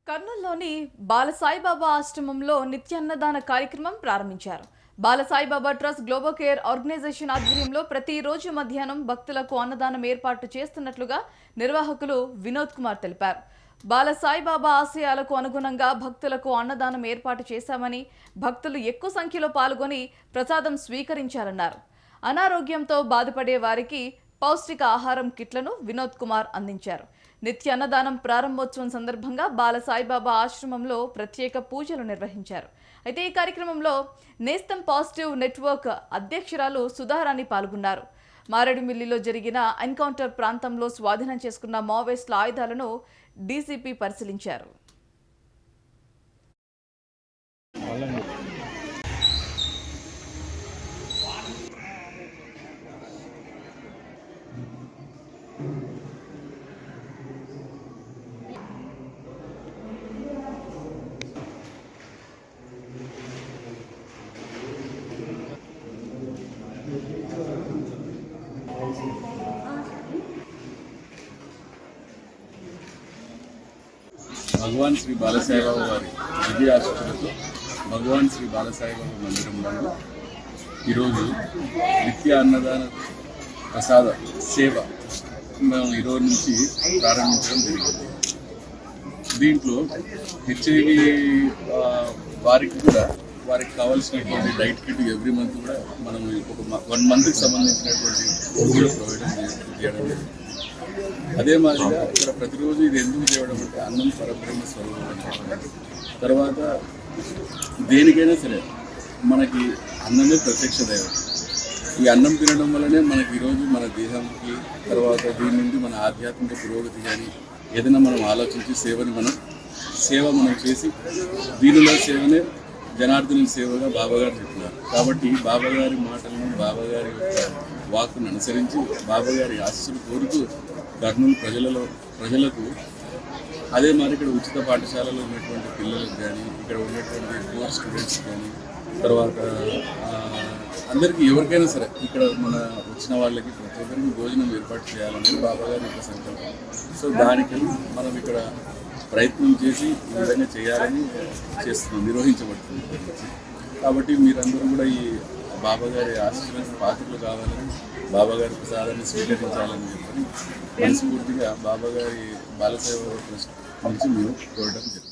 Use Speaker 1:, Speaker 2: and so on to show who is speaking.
Speaker 1: కర్నూలులోని బాలసాయిబాబా ఆశ్రమంలో నిత్యాన్నదాన కార్యక్రమం ప్రారంభించారు. Balasaibaba trust global care organisation ఆధ్వర్యంలో ప్రతిరోజు మధ్యాహ్నం భక్తులకు అన్నదానం ఏర్పాటు చేస్తున్నట్లుగా నిర్వాహకులు వినోద్ కుమార్ తెలిపారు. బాలసాయిబాబా ఆశయాలకు అనుగుణంగా భక్తులకు అన్నదానం ఏర్పాటు చేశామని, భక్తులు ఎక్కువ సంఖ్యలో పాల్గొని ప్రసాదం స్వీకరించారన్నారు. అనారోగ్యంతో బాధపడే వారికి పౌష్టిక ఆహారం కిట్లను వినోద్ కుమార్ అందించారు. నిత్య అన్నదానం ప్రారంభోత్సవం సందర్భంగా బాలసాయిబాబా ఆశ్రమంలో ప్రత్యేక పూజలు నిర్వహించారు. అయితే ఈ కార్యక్రమంలో నేస్తం పాజిటివ్ నెట్వర్క్ అధ్యక్షురాలు సుధారాణి పాల్గొన్నారు. మారేడుమిల్లిలో జరిగిన ఎన్కౌంటర్ ప్రాంతంలో స్వాధీనం చేసుకున్న మావోయిస్టుల ఆయుధాలను డీసీపీ పరిశీలించారు.
Speaker 2: భగవాన్ శ్రీ బాలసాయిబాబా వారి విజయ ఆశీస్సులతో భగవాన్ శ్రీ బాలసాయిబాబా మందిరంలో ఈరోజు నిత్య అన్నదాన ప్రసాద సేవ మేము ఈరోజు నుంచి ప్రారంభించడం జరిగింది. దీంట్లో హెచ్ఐవి వారికి కూడా వారికి కావాల్సినటువంటి డైట్ కిట్ ఎవ్రీ మంత్ కూడా మనం ఒక 1 మంత్కి సంబంధించినటువంటి ఫుడ్ ప్రొవైడ్ చేయడం జరిగింది. అదే మాదిరిగా ఇక్కడ ప్రతిరోజు ఇది ఎందుకు చేయడం అంటే అన్నం పరబ్రహ్మ స్వరూపం. తర్వాత దేనికైనా సరే మనకి అన్నమే ప్రత్యక్ష దైవం. ఈ అన్నం తినడం వల్లనే మనకి ఈరోజు మన దేహంకి తర్వాత దీని నుండి మన ఆధ్యాత్మిక పురోగతి కానీ ఏదైనా మనం ఆలోచించి సేవ మనం చేసి దీనిలో సేవనే జనార్దనుని సేవగా బాబాగారు చెప్తున్నారు. కాబట్టి బాబాగారి మాటలను బాబాగారి యొక్క వాక్కును అనుసరించి బాబాగారి ఆశీస్సులు కోరుతూ కర్నూలు ప్రజలకు అదే మరి ఇక్కడ ఉచిత పాఠశాలలో ఉన్నటువంటి పిల్లలకు కానీ ఇక్కడ ఉన్నటువంటి కోర్ స్టూడెంట్స్ కానీ తర్వాత అందరికీ ఎవరికైనా సరే ఇక్కడ మన వచ్చిన వాళ్ళకి ప్రతి ఒక్కరికి భోజనం ఏర్పాటు చేయాలనేది బాబాగారి యొక్క సంకల్పం. సో దానికి మనం ఇక్కడ ప్రయత్నం చేసి ఈ విధంగా చేయాలని నిర్వహించబడుతుంది. కాబట్టి మీరందరూ కూడా ఈ బాబాగారి ఆశీస్సులకు పాత్రలు కావాలని బాబాగారి ప్రసాదాన్ని స్వీకరించాలని చెప్పని మనస్ఫూర్తిగా బాబాగారి బాలసేవ ట్రస్ట్ నుంచి మేము కోరడం జరిగింది.